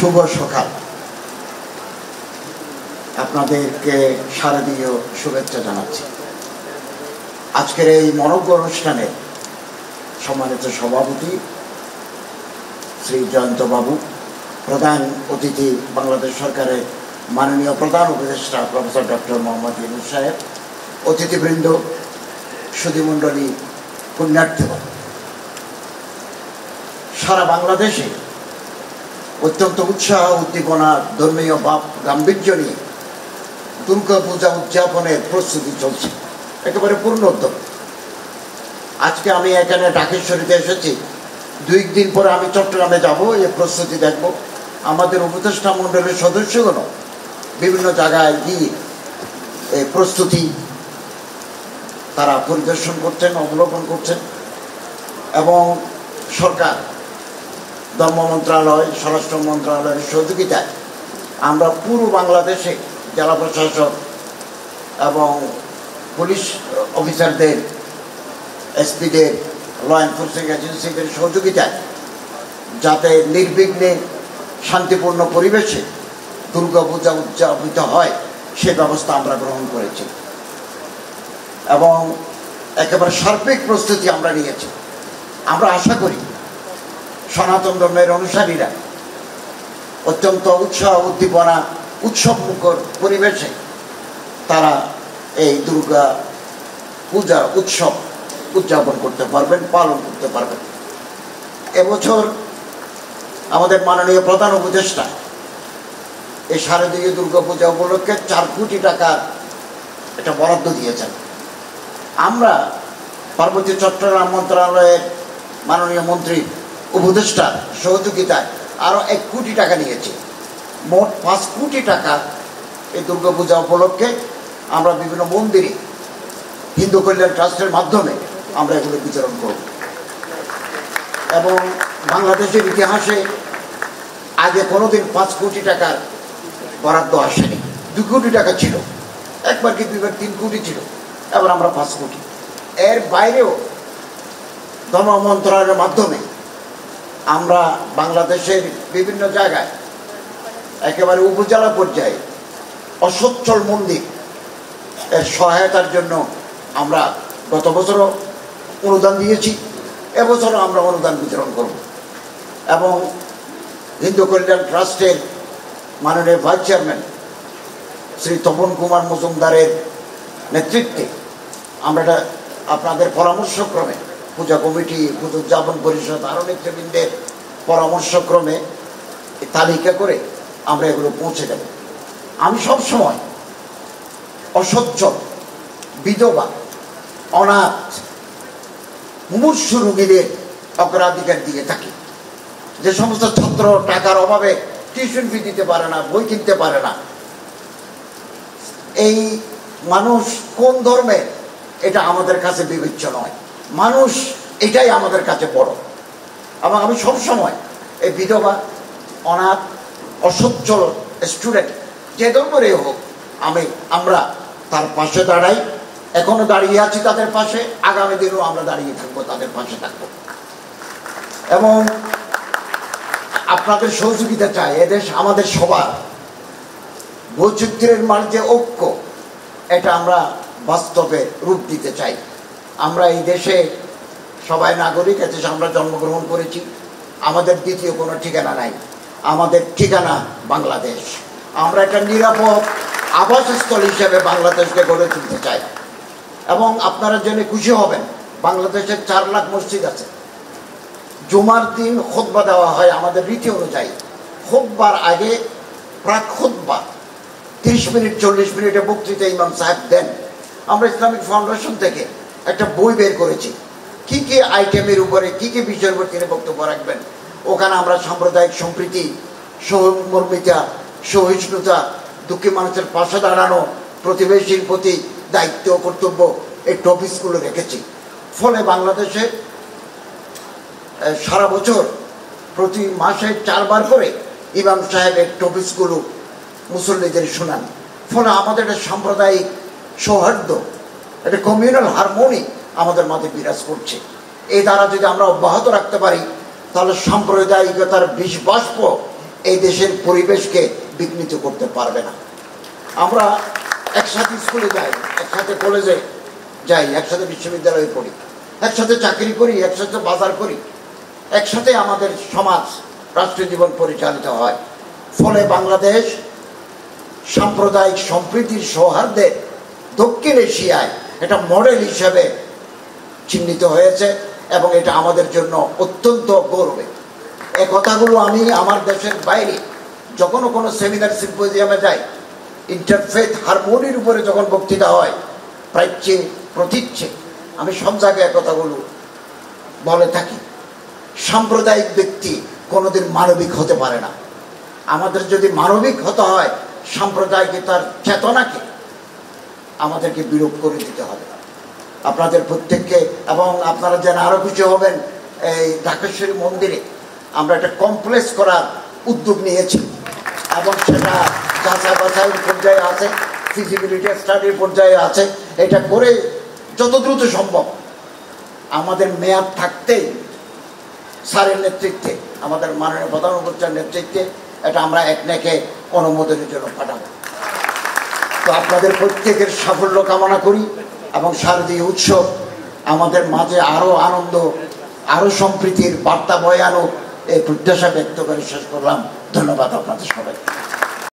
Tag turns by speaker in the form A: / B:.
A: শুভ সকাল। আপনাদেরকে শারদীয় শুভেচ্ছা জানাচ্ছি। আজকের এই মনোজ্ঞ অনুষ্ঠানে সম্মানিত সভাপতি শ্রী জয়ন্ত বাবু, প্রধান অতিথি বাংলাদেশ সরকারের মাননীয় প্রধান উপদেষ্টা প্রফেসর ডক্টর মোহাম্মদ ইউনূস সাহেব, অতিথিবৃন্দ, সুধীমণ্ডলী, পুণ্যার্থীগণ, সারা বাংলাদেশে অত্যন্ত উৎসাহ উদ্দীপনা, ধর্মীয় ভাব গাম্ভীর্য নিয়ে দুর্গা পূজা উদযাপনের প্রস্তুতি চলছে একেবারে পূর্ণ উদ্যোগ। আজকে আমি এখানে ঢাকেশ্বরীতে এসেছি, 2 দিন পরে আমি চট্টগ্রামে যাব, এই প্রস্তুতি দেখব। আমাদের উপদেষ্টা মণ্ডলের সদস্যগণ বিভিন্ন জায়গায় গিয়ে এই প্রস্তুতি তারা পরিদর্শন করছেন, অবলোকন করছেন, এবং সরকার, ধর্ম মন্ত্রণালয়, স্বরাষ্ট্র মন্ত্রণালয়ের সহযোগিতায় আমরা পুরো বাংলাদেশে জেলা প্রশাসক এবং পুলিশ অফিসারদের, এসপিদের, ল এনফোর্সিং এজেন্সিদের সহযোগিতায় যাতে নির্বিঘ্নে শান্তিপূর্ণ পরিবেশে দুর্গাপূজা উদযাপিত হয় সে ব্যবস্থা আমরা গ্রহণ করেছি এবং একেবারে সার্বিক প্রস্তুতি আমরা নিয়েছি। আমরা আশা করি সনাতন ধর্মের অনুসারীরা অত্যন্ত উৎসাহ উদ্দীপনা, উৎসবমুখর পরিবেশে তারা এই দুর্গা পূজা উৎসব উদযাপন করতে পারবেন, পালন করতে পারবেন। এবছর আমাদের মাননীয় প্রধান উপদেষ্টা এই শারদীয় দুর্গা পূজা উপলক্ষে 4 কোটি টাকার একটা বরাদ্দ দিয়েছেন। আমরা পার্বতী চট্টগ্রাম মন্ত্রণালয়ের মাননীয় মন্ত্রী উপদেষ্টার সহযোগিতায় আরও 1 কোটি টাকা নিয়েছি। মোট 5 কোটি টাকা এই দুর্গাপূজা উপলক্ষে আমরা বিভিন্ন মন্দিরে হিন্দু কল্যাণ ট্রাস্টের মাধ্যমে আমরা এগুলো বিতরণ করব। এবং বাংলাদেশের ইতিহাসে আগে কোনোদিন 5 কোটি টাকার বরাদ্দ আসেনি। 2 কোটি টাকা ছিল, একবার কি 2বার 3 কোটি ছিল, এবার আমরা 5 কোটি। এর বাইরেও ধর্ম মন্ত্রণালয়ের মাধ্যমে আমরা বাংলাদেশের বিভিন্ন জায়গায় একেবারে উপজেলা পর্যায়ে অসচ্ছল মন্দির এর সহায়তার জন্য আমরা গত বছরও অনুদান দিয়েছি, এবছরও আমরা অনুদান বিতরণ করব। এবং হিন্দু কল্যাণ ট্রাস্টের মাননীয় ভাইস চেয়ারম্যান শ্রী তপন কুমার মজুমদারের নেতৃত্বে আমরা আপনাদের পরামর্শক্রমে পূজা কমিটি, পুজো উদযাপন পরিষদ, আরও নেতৃবৃন্দের পরামর্শক্রমে তালিকা করে আমরা এগুলো পৌঁছে দেব। আমি সবসময় অসচ্ছল, বিধবা, অনাথ, মুমূর্ষু রোগীদের অগ্রাধিকার দিয়ে থাকি। যে সমস্ত ছাত্র টাকার অভাবে টিউশন ফি দিতে পারে না, বই কিনতে পারে না, এই মানুষ কোন ধর্মের এটা আমাদের কাছে বিবেচ্য নয়, মানুষ এটাই আমাদের কাছে বড়। এবং আমি সবসময় এই বিধবা, অনাথ, অসচ্ছল স্টুডেন্ট যে ধর্মেরই হোক আমরা তার পাশে দাঁড়াই, এখনো দাঁড়িয়ে আছি তাদের পাশে, আগামী দিনেও আমরা দাঁড়িয়ে থাকবো, তাদের পাশে থাকবো। এবং আপনাদের সহযোগিতা চাই। এদেশ আমাদের সবার, বৈচিত্র্যের মাঝে ঐক্য, এটা আমরা বাস্তবে রূপ দিতে চাই। আমরা এই দেশে সবাই নাগরিক, এদেশে আমরা জন্মগ্রহণ করেছি, আমাদের দ্বিতীয় কোনো ঠিকানা নাই, আমাদের ঠিকানা বাংলাদেশ। আমরা একটা নিরাপদ আবাসস্থল হিসেবে বাংলাদেশকে গড়ে তুলতে চাই। এবং আপনারা জেনে খুশি হবেন, বাংলাদেশের 4 লাখ মসজিদ আছে। জুমার দিন খুতবা দেওয়া হয় আমাদের রীতি অনুযায়ী। খুতবার আগে প্রাক খুতবা 30 মিনিট 40 মিনিটে বক্তৃতা ইমাম সাহেব দেন। আমরা ইসলামিক ফাউন্ডেশন থেকে একটা বই বের করেছি, কি কি আইটেমের উপরে কি কি বিষয়ের উপর তিনি বক্তব্য রাখবেন। ওখানে আমরা সাম্প্রদায়িক সম্প্রীতি, সহমর্মিতা, সহিষ্ণুতা, দুঃখী মানুষের পাশে দাঁড়ানো, প্রতিবেশীর প্রতি দায়িত্ব কর্তব্য, এই টপিকসগুলো রেখেছি। ফলে বাংলাদেশে সারা বছর প্রতি মাসে 4 বার করে ইমাম সাহেব এই টপিকসগুলো মুসল্লিদের শোনান। ফলে আমাদের একটা সাম্প্রদায়িক সৌহার্দ্য, একটা কমিউনাল হারমোনি আমাদের মধ্যে বিরাজ করছে। এই দ্বারা যদি আমরা অব্যাহত রাখতে পারি তাহলে সাম্প্রদায়িকতার বিষ বাষ্প এই দেশের পরিবেশকে বিঘ্নিত করতে পারবে না। আমরা একসাথে স্কুলে যাই, একসাথে কলেজে যাই, একসাথে বিশ্ববিদ্যালয়ে পড়ি, একসাথে চাকরি করি, একসাথে বাজার করি, একসাথে আমাদের সমাজ রাষ্ট্রীয় জীবন পরিচালিত হয়। ফলে বাংলাদেশ সাম্প্রদায়িক সম্প্রীতির সৌহার্দ্যে দক্ষিণ এশিয়ায় এটা মডেল হিসেবে চিহ্নিত হয়েছে এবং এটা আমাদের জন্য অত্যন্ত গৌরবের। এই কথাগুলো আমি আমার দেশের বাইরে যখনও কোনো সেমিনার সিম্পোজিয়ামে যাই, ইন্টারফেথ হারমোনির উপরে যখন বক্তৃতা হয়, প্রাচ্যে প্রতীচ্ছে, আমি সব জায়গায় কথাগুলো বলে থাকি। সাম্প্রদায়িক ব্যক্তি কোনোদিন মানবিক হতে পারে না। আমাদের যদি মানবিক হতে হয়, সাম্প্রদায়িকতার চেতনাকে আমাদেরকে বিরূপ করে দিতে হবে। আপনাদের প্রত্যেককে, এবং আপনারা যেন আরও কিছু হবেন, এই ঢাকেশ্বরী মন্দিরে আমরা একটা কমপ্লেক্স করার উদ্যোগ নিয়েছি এবং সেটা যাচাই বাছাইয়ের পর্যায়ে আছে, ফিজিবিলিটি স্টাডির পর্যায়ে আছে। এটা করে যত দ্রুত সম্ভব আমাদের মেয়াদ থাকতেই স্যারের নেতৃত্বে, আমাদের মাননীয় প্রধান উপদেষ্টার নেতৃত্বে এটা আমরা একনেকে অনুমোদনের জন্য পাঠাবো। তো আপনাদের প্রত্যেকের সাফল্য কামনা করি এবং শারদীয় উৎসব আমাদের মাঝে আরও আনন্দ, আরও সম্প্রীতির বার্তা বয়ে আনুক, এই প্রত্যাশা ব্যক্ত করে শেষ করলাম। ধন্যবাদ আপনাদের সবাই।